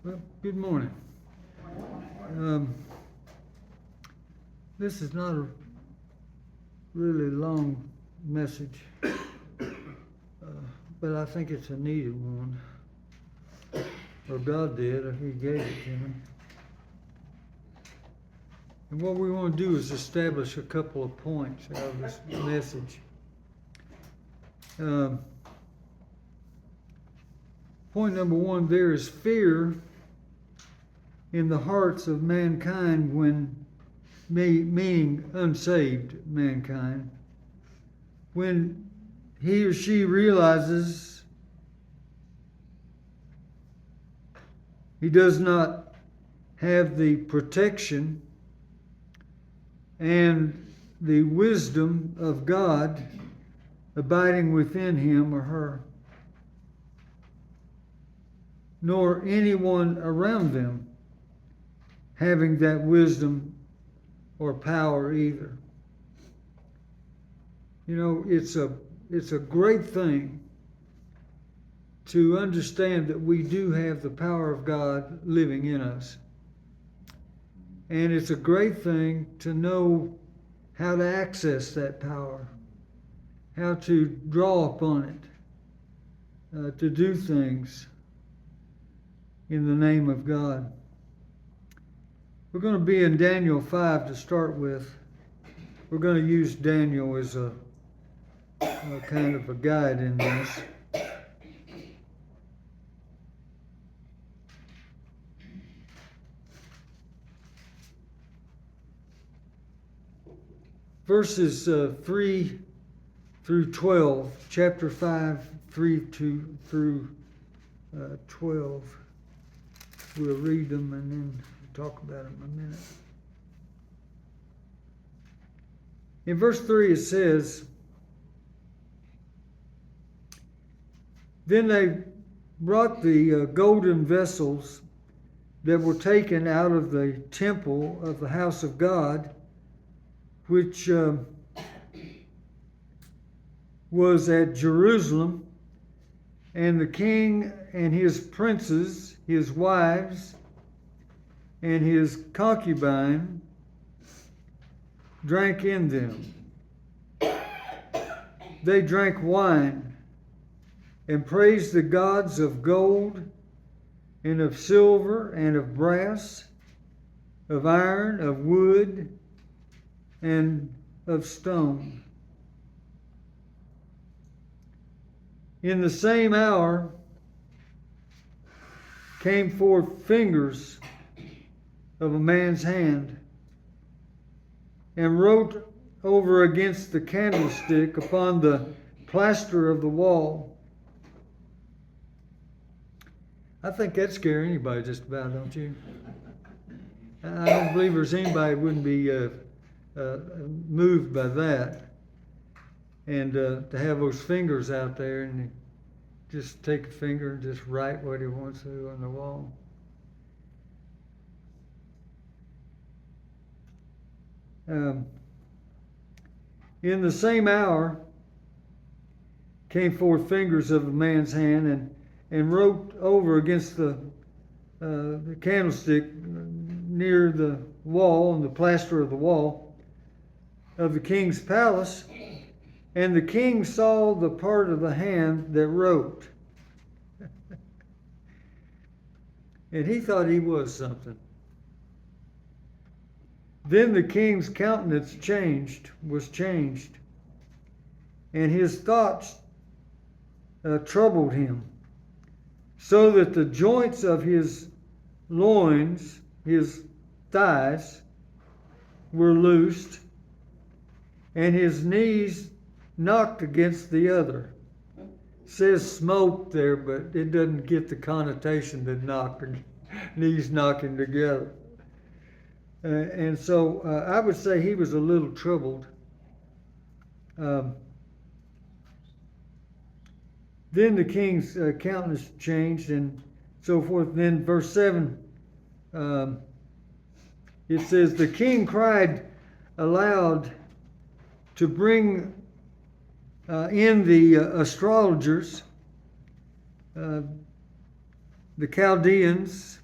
Well, good morning. This is not a really long message, but I think it's a needed one. Or God did, or He gave it to me. And what we want to do is establish a couple of points out of this message. Point number one, there is fear in the hearts of mankind meaning unsaved mankind, when he or she realizes he does not have the protection and the wisdom of God abiding within him or her, nor anyone around them having that wisdom or power either. You know, it's a great thing to understand that we do have the power of God living in us. And it's a great thing to know how to access that power, how to draw upon it, to do things in the name of God. We're going to be in Daniel 5 to start with. We're going to use Daniel as a kind of a guide in this. Verses 3 through 12, chapter 5, 3 through 12. We'll read them and then talk about them in a minute. In verse 3 it says, "Then they brought the golden vessels that were taken out of the temple of the house of God, which was at Jerusalem, and the king and his princes, his wives, and his concubine drank in them. They drank wine and praised the gods of gold and of silver and of brass, of iron, of wood, and of stone. In the same hour came forth fingers of a man's hand, and wrote over against the candlestick upon the plaster of the wall." I think that'd scare anybody just about, don't you? I don't believe there's anybody who wouldn't be moved by that. And to have those fingers out there and just take a finger and just write what he wants to on the wall. In the same hour came forth fingers of a man's hand and wrote over against the candlestick near the wall, and the plaster of the wall of the king's palace. And the king saw the part of the hand that wrote. And he thought he was something. Then the king's countenance was changed, and his thoughts troubled him, so that the joints of his loins, his thighs, were loosed, and his knees knocked against the other. It says smoke there, but it doesn't get the connotation that knees knocking together. And so I would say he was a little troubled. Then the king's countenance changed and so forth. Then verse 7, it says, "The king cried aloud to bring in the astrologers, the Chaldeans,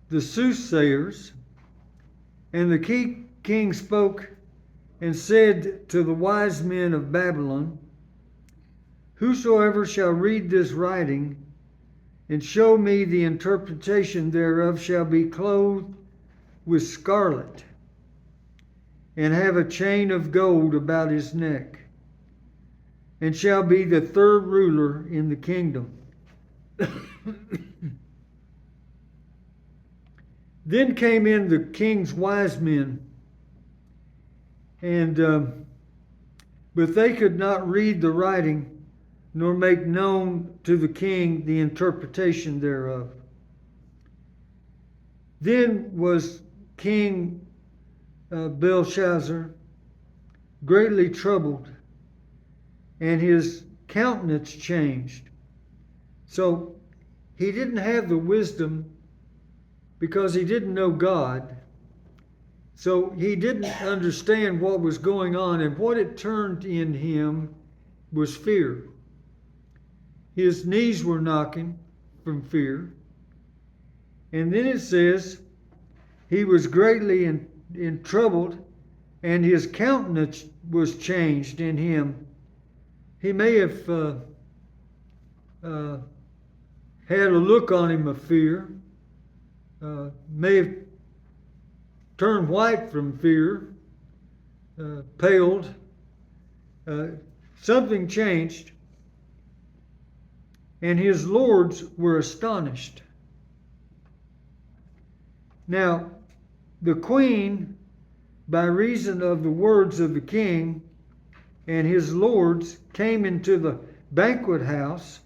the soothsayers. And the king spoke and said to the wise men of Babylon, whosoever shall read this writing and show me the interpretation thereof shall be clothed with scarlet and have a chain of gold about his neck, and shall be the third ruler in the kingdom. Then came in the king's wise men, but they could not read the writing, nor make known to the king the interpretation thereof. Then was King Belshazzar greatly troubled, and his countenance changed. So he didn't have the wisdom because he didn't know God. So he didn't understand what was going on, and what it turned in him was fear. His knees were knocking from fear. And then it says he was greatly in troubled, and his countenance was changed in him. He may have had a look on him of fear, may have turned white from fear, paled. Something changed, and his lords were astonished. Now, the queen, by reason of the words of the king and his lords, came into the banquet house.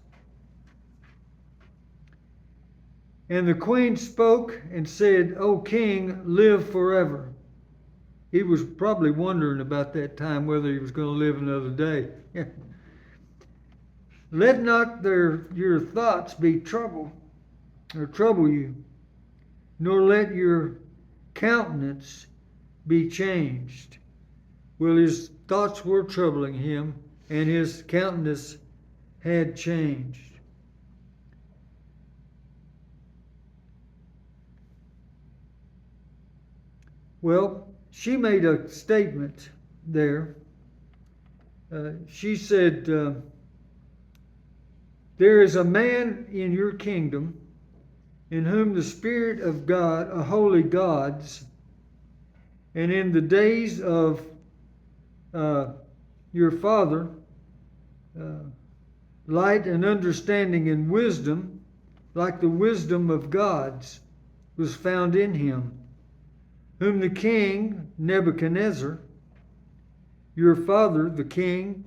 And the queen spoke and said, O king, live forever. He was probably wondering about that time whether he was going to live another day. Let not your thoughts be trouble you, nor let your countenance be changed. Well, his thoughts were troubling him, and his countenance had changed. Well, she made a statement there. She said, there is a man in your kingdom in whom the Spirit of God, a holy gods, and in the days of your father, light and understanding and wisdom, like the wisdom of gods, was found in him, whom the king Nebuchadnezzar, your father, the king,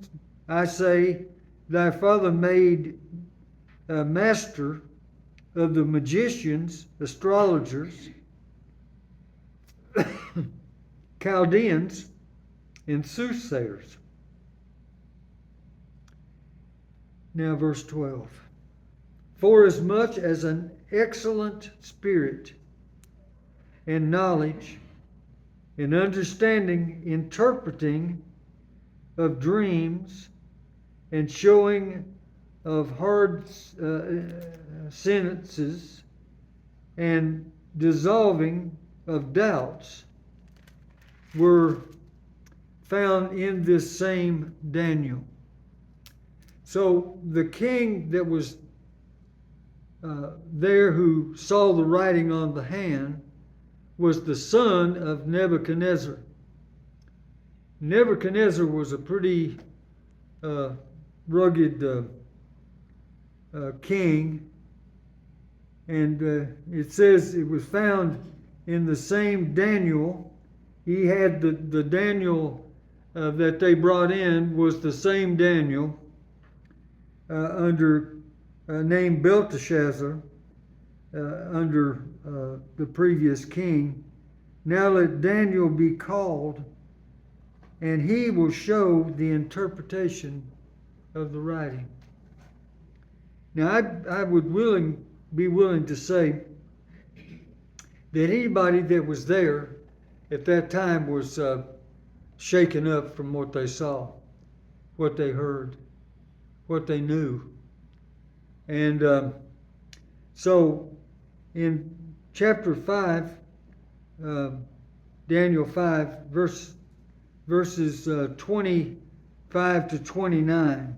I say, thy father made a master of the magicians, astrologers, Chaldeans, and soothsayers. Now verse 12. For as much as an excellent spirit and knowledge and understanding, interpreting of dreams and showing of hard sentences and dissolving of doubts were found in this same Daniel. So the king that was there who saw the writing on the hand was the son of Nebuchadnezzar. Nebuchadnezzar was a pretty rugged king, and it says it was found in the same Daniel. He had the Daniel that they brought in was the same Daniel under named Belteshazzar under the previous king. Now let Daniel be called, and he will show the interpretation of the writing. Now I would be willing to say that anybody that was there at that time was shaken up from what they saw, what they heard, what they knew. And so in chapter 5, Daniel 5, verses 25 to 29.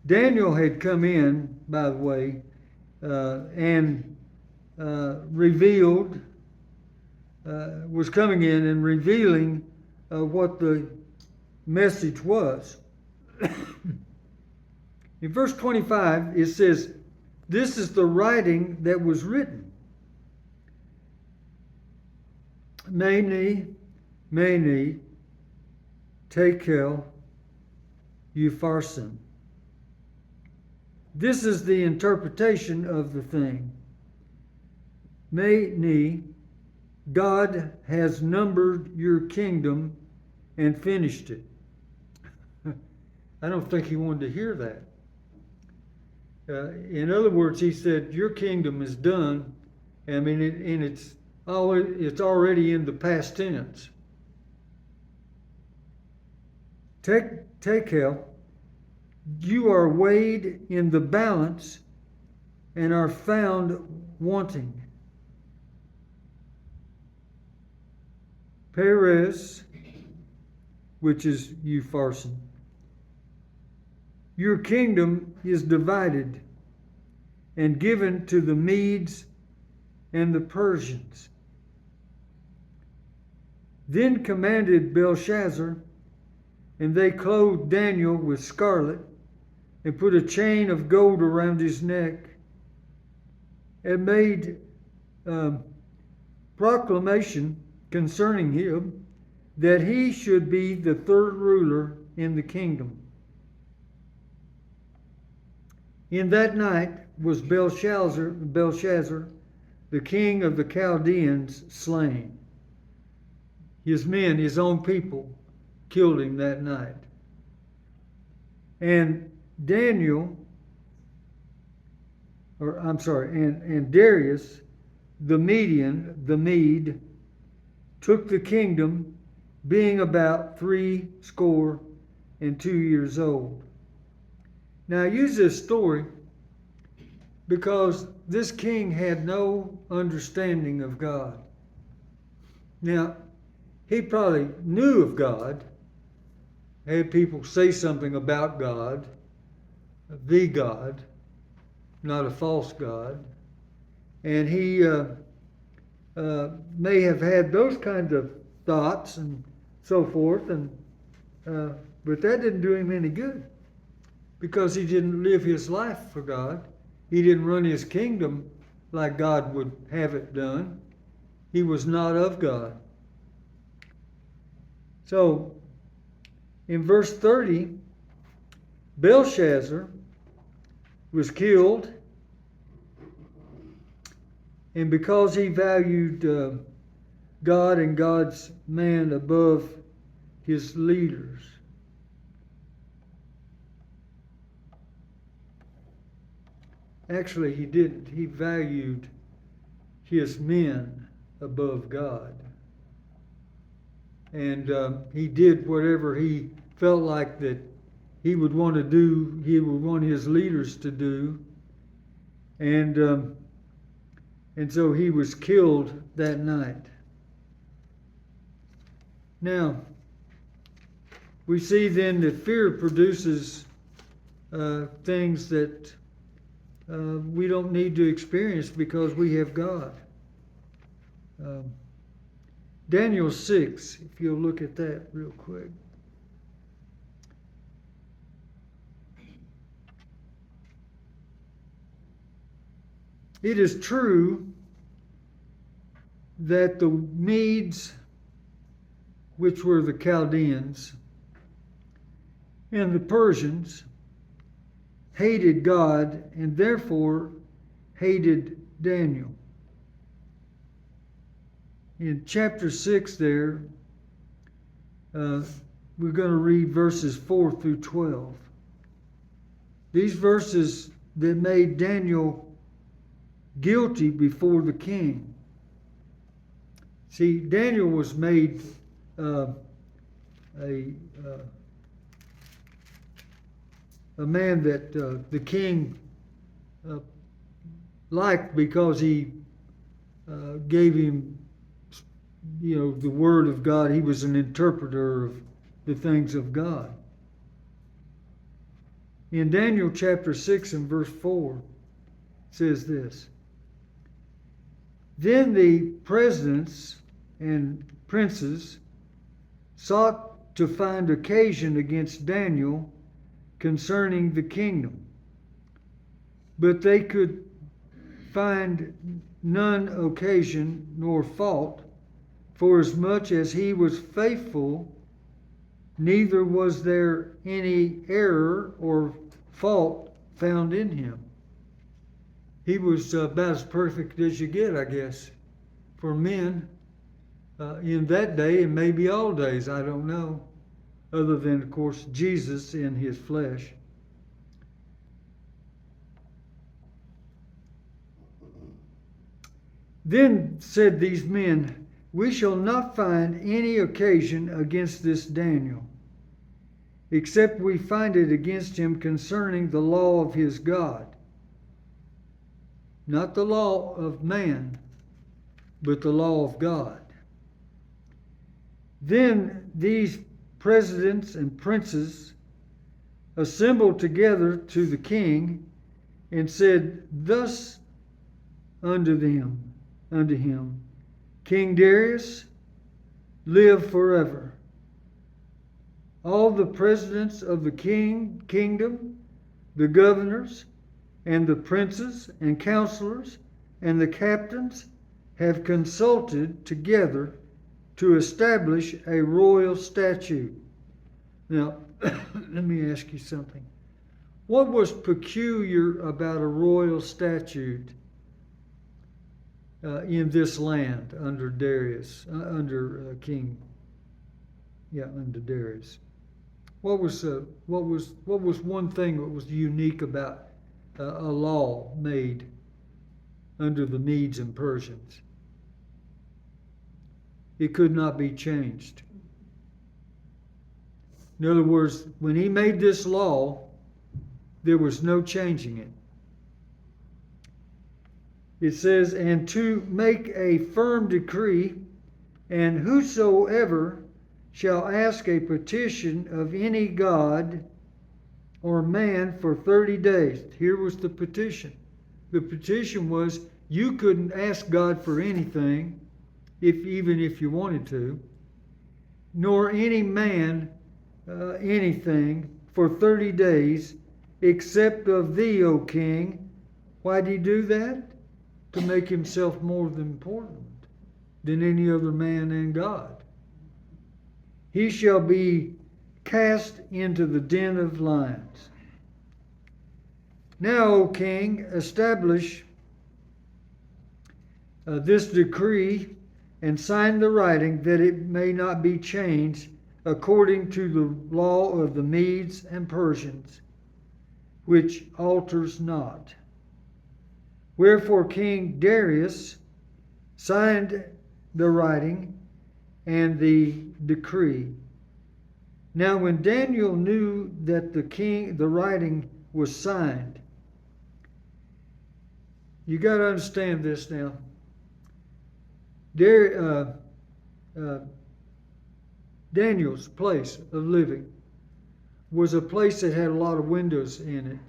Daniel had come in, by the way, and was coming in and revealing what the message was. In verse 25, it says, "This is the writing that was written. Mene, Mene, Tekel, Upharsin." This is the interpretation of the thing. Mene, God has numbered your kingdom and finished it. I don't think he wanted to hear that. In other words, he said, your kingdom is done. I mean, it's already in the past tense. Tekel, you are weighed in the balance and are found wanting. Perez, which is Upharsin, your kingdom is divided and given to the Medes and the Persians. Then commanded Belshazzar, and they clothed Daniel with scarlet and put a chain of gold around his neck and made proclamation concerning him that he should be the third ruler in the kingdom. In that night was Belshazzar, the king of the Chaldeans, slain. His men, his own people, killed him that night. And and Darius, the Mede, took the kingdom, being about 62 years old. Now I use this story because this king had no understanding of God. Now, he probably knew of God, had people say something about God, the God, not a false God, and he may have had those kinds of thoughts and so forth, and but that didn't do him any good, because he didn't live his life for God. He didn't run his kingdom like God would have it done. He was not of God. So, in verse 30, Belshazzar was killed, and because he valued God and God's man above his leaders. Actually, he didn't. He valued his men above God. And he did whatever he felt like that he would want to do, he would want his leaders to do. And so he was killed that night. Now, we see then that fear produces things that we don't need to experience because we have God. Daniel 6, if you'll look at that real quick. It is true that the Medes, which were the Chaldeans, and the Persians hated God and therefore hated Daniel. In chapter 6 there, we're going to read verses 4 through 12. These verses that made Daniel guilty before the king. See, Daniel was made a man that the king liked because he gave him, the word of God. He was an interpreter of the things of God. In Daniel chapter 6 and verse 4, it says this: Then the presidents and princes sought to find occasion against Daniel concerning the kingdom, but they could find none occasion nor fault, for as much as he was faithful, neither was there any error or fault found in him. He was about as perfect as you get, I guess, for men in that day, and maybe all days, I don't know, other than, of course, Jesus in his flesh. Then said these men, We shall not find any occasion against this Daniel, except we find it against him concerning the law of his God. Not the law of man, but the law of God. Then these presidents and princes assembled together to the king and said thus unto him, King Darius, live forever. All the presidents of the kingdom, the governors, and the princes and counselors and the captains have consulted together to establish a royal statute. Now, let me ask you something. What was peculiar about a royal statute in this land under Darius, under Darius? What was one thing that was unique about a law made under the Medes and Persians? It could not be changed. In other words, when he made this law, there was no changing it. It says, and to make a firm decree, and whosoever shall ask a petition of any god or man for 30 days. Here was the petition. The petition was you couldn't ask God for anything, even if you wanted to, nor any man anything for 30 days, except of thee, O king. Why did he do that? To make himself more important than any other man and God. He shall be cast into the den of lions. Now, O king, establish this decree and sign the writing, that it may not be changed according to the law of the Medes and Persians, which alters not. Wherefore King Darius signed the writing and the decree. Now when Daniel knew that the writing was signed, you got to understand this now. Daniel's place of living was a place that had a lot of windows in it,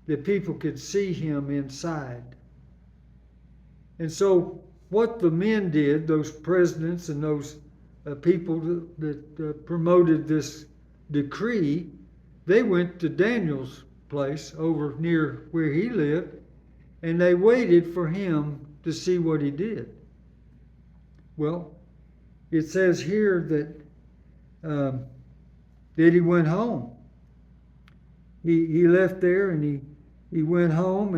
that people could see him inside. And so what the men did, those presidents and those people that promoted this decree, they went to Daniel's place over near where he lived, and they waited for him to see what he did. Well, it says here that he went home. He left there and he went home,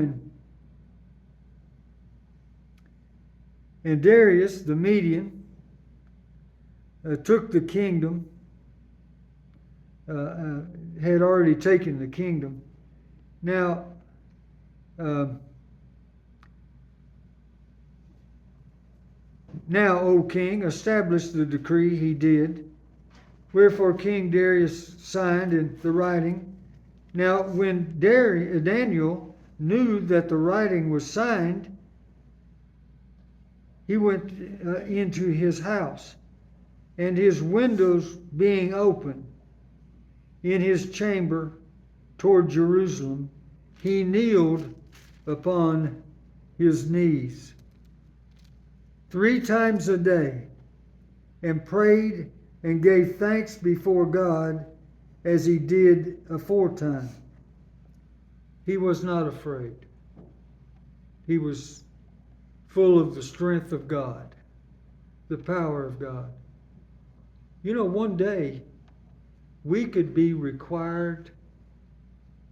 and Darius the Median took the kingdom, had already taken the kingdom. Now, O king, establish the decree. He did. Wherefore King Darius signed in the writing. Now when Daniel knew that the writing was signed, he went into his house, and his windows being open in his chamber toward Jerusalem, he kneeled upon his knees 3 times a day, and prayed and gave thanks before God as he did aforetime. He was not afraid. He was full of the strength of God, the power of God. You know, one day we could be required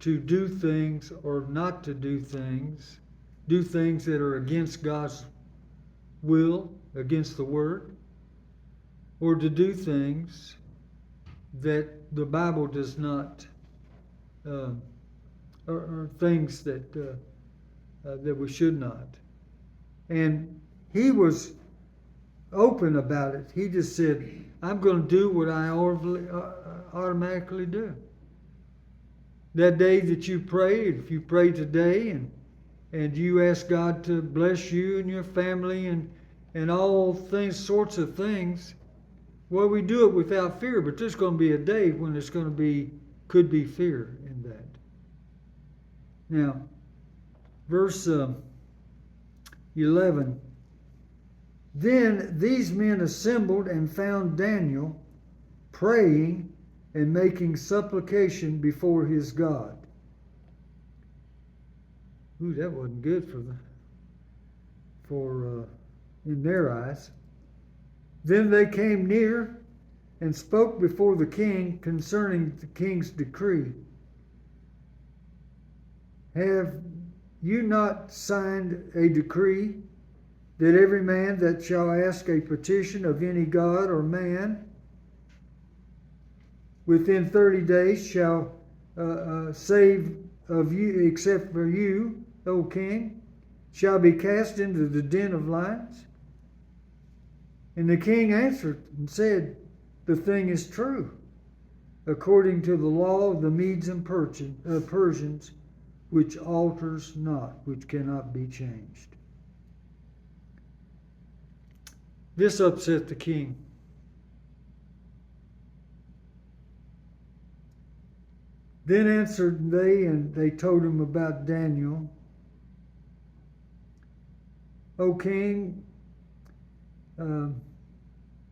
to do things or not to do things that are against God's will, against the Word, or to do things that the Bible does not, or things that we should not. And he was open about it. He just said, I'm going to do what I automatically do. That day that you pray, if you pray today and you ask God to bless you and your family and all things, sorts of things, well, we do it without fear, but there's going to be a day when there's going to be, could be fear in that. Now, verse 11. Then these men assembled and found Daniel praying and making supplication before his God. Ooh, that wasn't good for in their eyes. Then they came near and spoke before the king concerning the king's decree. Have you not signed a decree that every man that shall ask a petition of any god or man within 30 days shall save of you, except for you, O king, shall be cast into the den of lions? And the king answered and said, the thing is true, according to the law of the Medes and Persians, which alters not, which cannot be changed. This upset the king. Then answered they, and they told him about Daniel. O king, let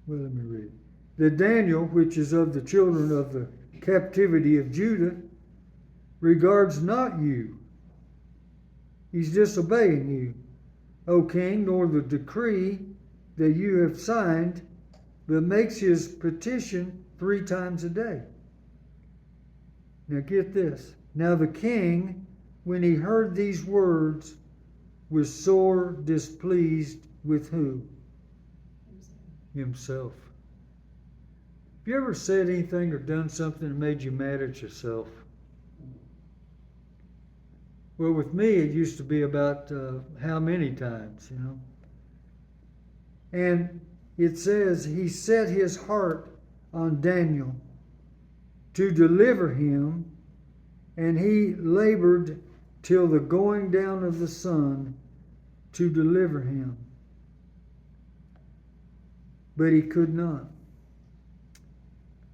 me read. That Daniel, which is of the children of the captivity of Judah, regards not you. He's disobeying you, O king, nor the decree that you have signed, but makes his petition 3 times a day. Now get this. Now the king, when he heard these words, was sore displeased with who? Himself. Have you ever said anything or done something that made you mad at yourself? Well, with me, it used to be about how many times, you know. And it says, he set his heart on Daniel to deliver him, and he labored till the going down of the sun to deliver him. But he could not.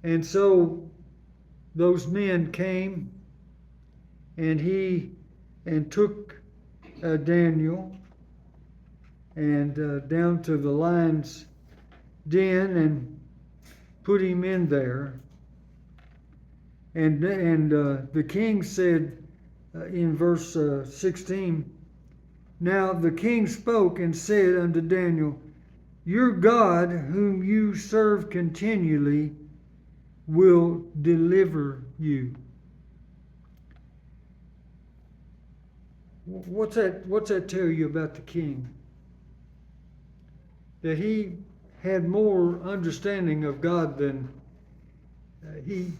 And so those men came and took Daniel and down to the lion's den and put him in there. And the king said in verse 16, now the king spoke and said unto Daniel, your God, whom you serve continually, will deliver you. What's that tell you about the king? That he had more understanding of God than he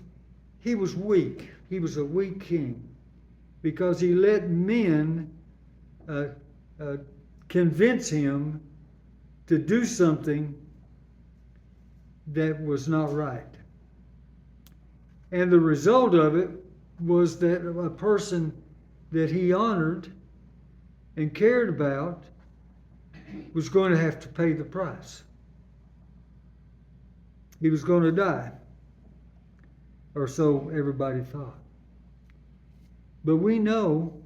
was weak. He was a weak king because he let men convince him to do something that was not right. And the result of it was that a person that he honored and cared about was going to have to pay the price. He was going to die, or so everybody thought. But we know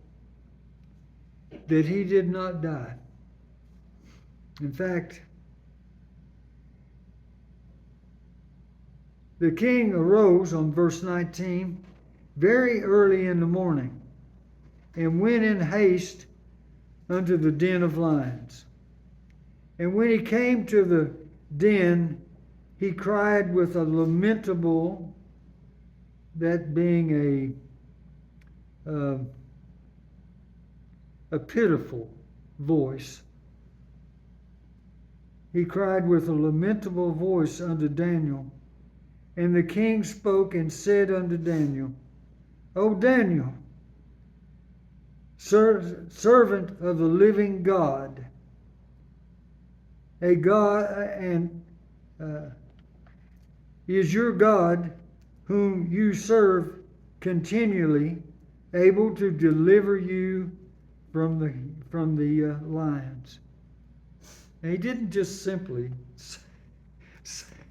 that he did not die. In fact, the king arose, on verse 19, very early in the morning, and went in haste unto the den of lions. And when he came to the den, he cried with a lamentable, that being a pitiful voice. He cried with a lamentable voice unto Daniel. And the king spoke and said unto Daniel, O Daniel, servant of the living God, a God, and is your God, whom you serve continually, able to deliver you from the lions? And he didn't just simply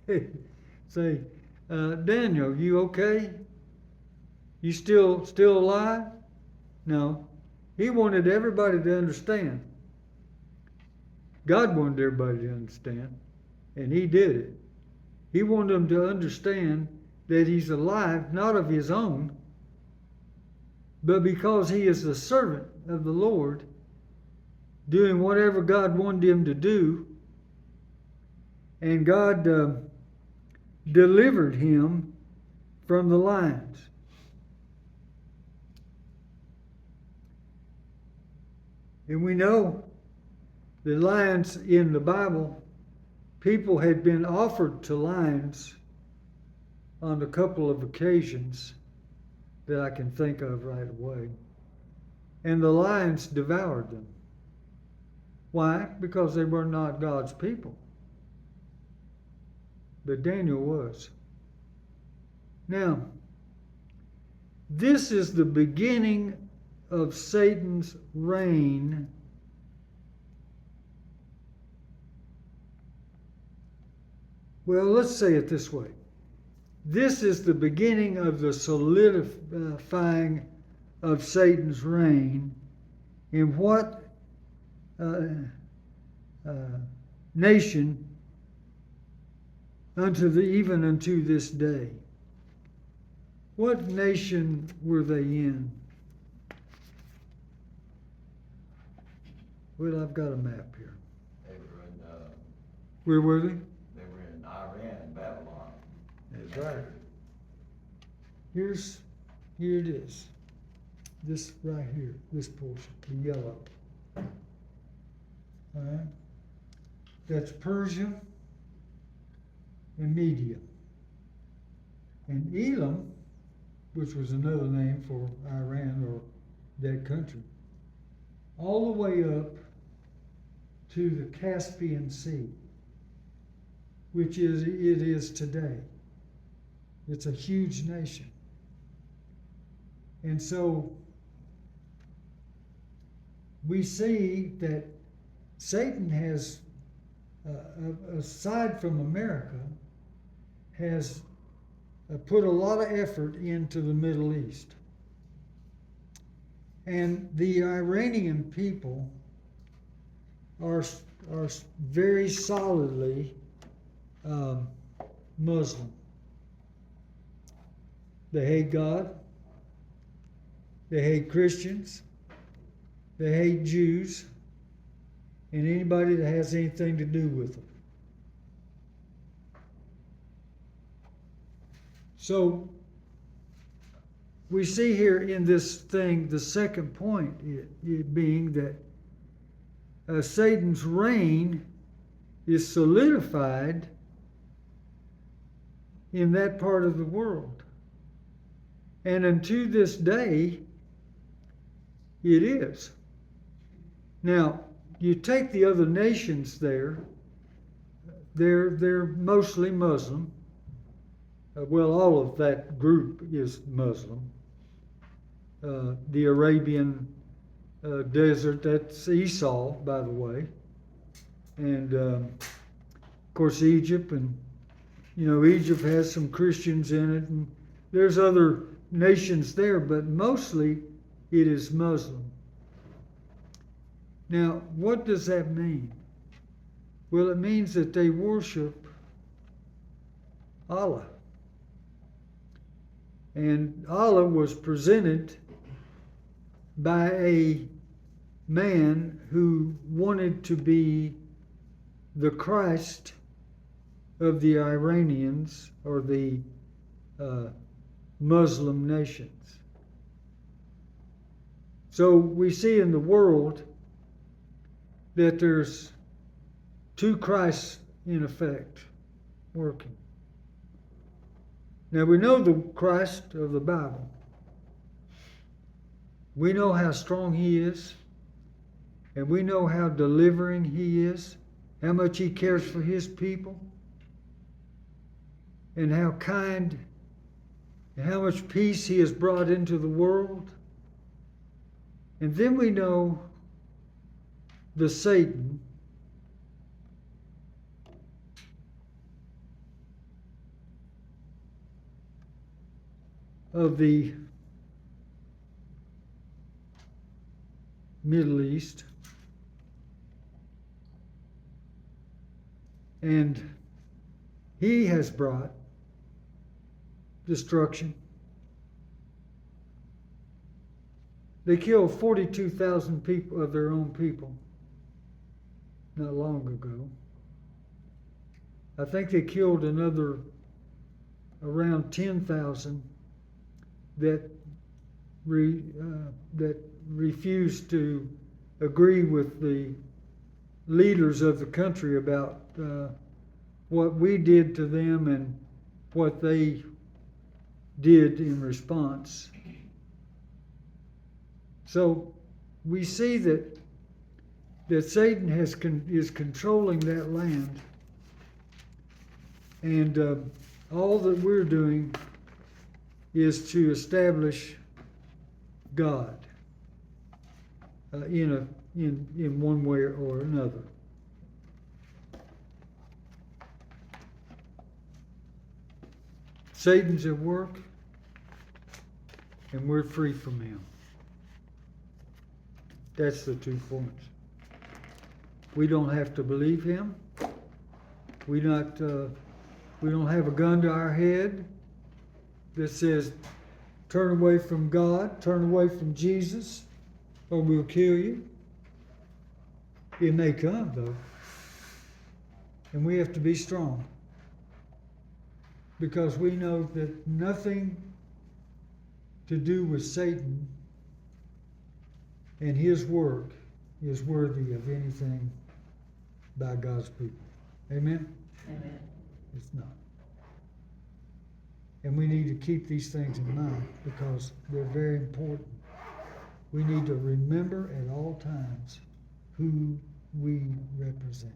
say, Daniel, you okay? You still alive? No. He wanted everybody to understand. God wanted everybody to understand, and he did it. He wanted them to understand that he's alive, not of his own, but because he is the servant of the Lord, doing whatever God wanted him to do, and God delivered him from the lions. And we know the lions in the Bible, people had been offered to lions on a couple of occasions that I can think of right away. And the lions devoured them. Why? Because they were not God's people. But Daniel was. Now, this is the beginning of Satan's reign Well, let's say it this way. This is the beginning of the solidifying of Satan's reign in what nation even unto this day. What nation were they in? Well, I've got a map here. They were in, Where were they? they were in Iran and Babylon. That's right. Here it is. This right here, this portion, the yellow. All right. That's Persia and Media. And Elam, which was another name for Iran or that country, all the way up to the Caspian Sea, which it is today. It's a huge nation. And so we see that Satan has, aside from America, has put a lot of effort into the Middle East. And the Iranian people are very solidly Muslim. They hate God. They hate Christians. They hate Jews and anybody that has anything to do with them. So we see here in this thing, the second point, it being that Satan's reign is solidified in that part of the world. And unto this day, it is. Now, you take the other nations there, they're mostly Muslim. Well, all of that group is Muslim. The Arabian desert, that's Esau, by the way. and of course Egypt, and Egypt has some Christians in it, and there's other nations there, but mostly it is Muslim. Now, what does that mean? Well, it means that they worship Allah. And Allah was presented by a man who wanted to be the Christ of the Iranians, or the Muslim nations. So we see in the world that there's two Christs in effect working. Now we know the Christ of the Bible. We know how strong he is, and we know how delivering he is, how much he cares for his people, and how kind and how much peace he has brought into the world. And then we know the Satan of the Middle East, and he has brought destruction. They killed 42,000 people of their own people not long ago. I think they killed another around 10,000 that refused to agree with the leaders of the country about what we did to them and what they did in response. So we see that Satan is controlling that land, and all that we're doing is to establish God in one way or another. Satan's at work, and we're free from him. That's the 2 points. We don't have to believe him. We don't have a gun to our head that says, turn away from God, turn away from Jesus, or we'll kill you. It may come, though. And we have to be strong, because we know that nothing to do with Satan and his work is worthy of anything by God's people. Amen? Amen. It's not. And we need to keep these things in mind because they're very important. We need to remember at all times who we represent.